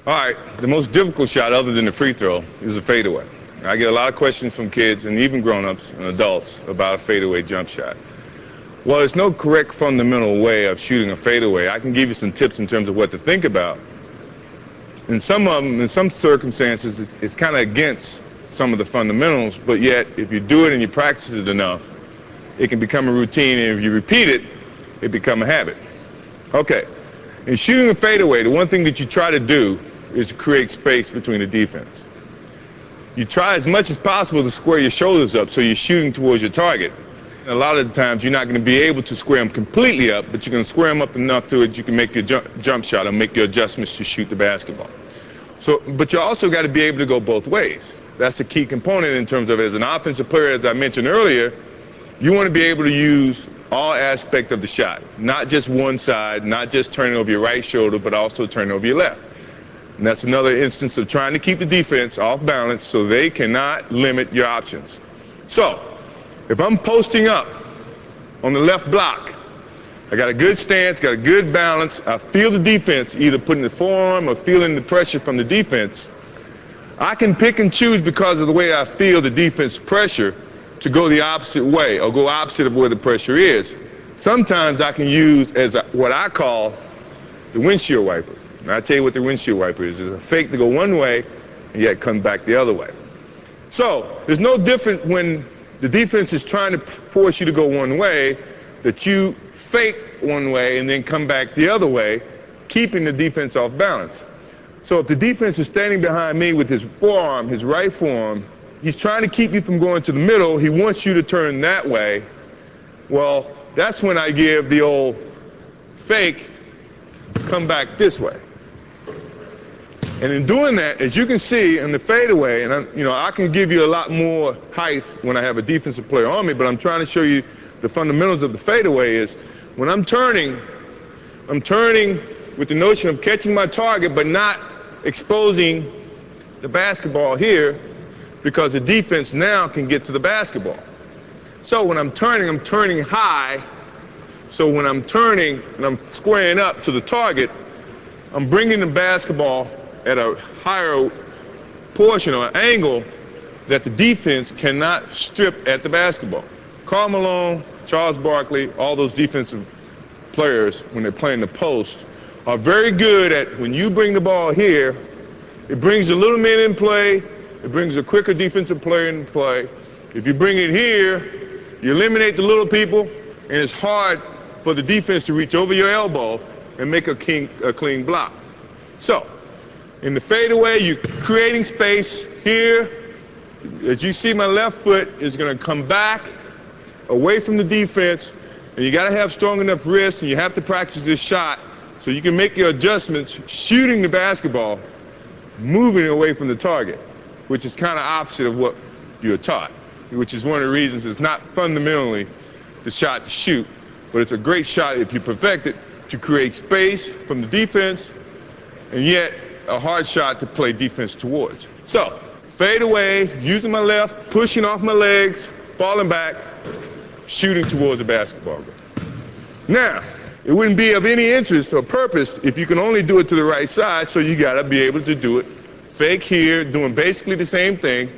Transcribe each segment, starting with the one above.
All right, the most difficult shot other than the free throw is a fadeaway. I get a lot of questions from kids and even grown-ups and adults about a fadeaway jump shot. Well, there's no correct fundamental way of shooting a fadeaway. I can give you some tips in terms of what to think about. In some circumstances, it's kind of against some of the fundamentals, but yet if you do it and you practice it enough, it can become a routine, and if you repeat it, it becomes a habit. Okay, in shooting a fadeaway, the one thing that you try to do is to create space between the defense. You try as much as possible to square your shoulders up so you're shooting towards your target. A lot of the times you're not going to be able to square them completely up, but you're going to square them up enough to it you can make your jump shot and make your adjustments to shoot the basketball. But you also got to be able to go both ways. That's the key component in terms of, as an offensive player, as I mentioned earlier, you want to be able to use all aspects of the shot, not just one side, not just turning over your right shoulder, but also turning over your left. And that's another instance of trying to keep the defense off balance so they cannot limit your options. So, if I'm posting up on the left block, I got a good stance, got a good balance, I feel the defense either putting the forearm or feeling the pressure from the defense, I can pick and choose because of the way I feel the defense pressure to go the opposite way or go opposite of where the pressure is. Sometimes I can use as what I call the windshield wiper. And I'll tell you what the windshield wiper is. It's a fake to go one way and yet come back the other way. So there's no difference when the defense is trying to force you to go one way, that you fake one way and then come back the other way, keeping the defense off balance. So if the defense is standing behind me with his forearm, his right forearm, he's trying to keep you from going to the middle, he wants you to turn that way, well, that's when I give the old fake, come back this way. And in doing that, as you can see in the fadeaway, and I can give you a lot more height when I have a defensive player on me, but I'm trying to show you the fundamentals of the fadeaway is when I'm turning with the notion of catching my target but not exposing the basketball here because the defense now can get to the basketball. So when I'm turning high. So when I'm turning and I'm squaring up to the target, I'm bringing the basketball at a higher portion or angle that the defense cannot strip at the basketball. Karl Malone, Charles Barkley, all those defensive players, when they're playing the post, are very good at when you bring the ball here, it brings the little man in play, it brings a quicker defensive player in play. If you bring it here, you eliminate the little people, and it's hard for the defense to reach over your elbow and make a clean block. So, in the fadeaway, you're creating space here. As you see, my left foot is going to come back away from the defense, and you got to have strong enough wrists, and you have to practice this shot so you can make your adjustments shooting the basketball, moving away from the target, which is kind of opposite of what you're taught, which is one of the reasons it's not fundamentally the shot to shoot, but it's a great shot if you perfect it to create space from the defense and yet a hard shot to play defense towards. So, fade away, using my left, pushing off my legs, falling back, shooting towards the basketball. Now, it wouldn't be of any interest or purpose if you can only do it to the right side, so you got to be able to do it fake here, doing basically the same thing,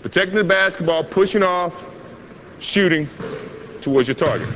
protecting the basketball, pushing off, shooting towards your target.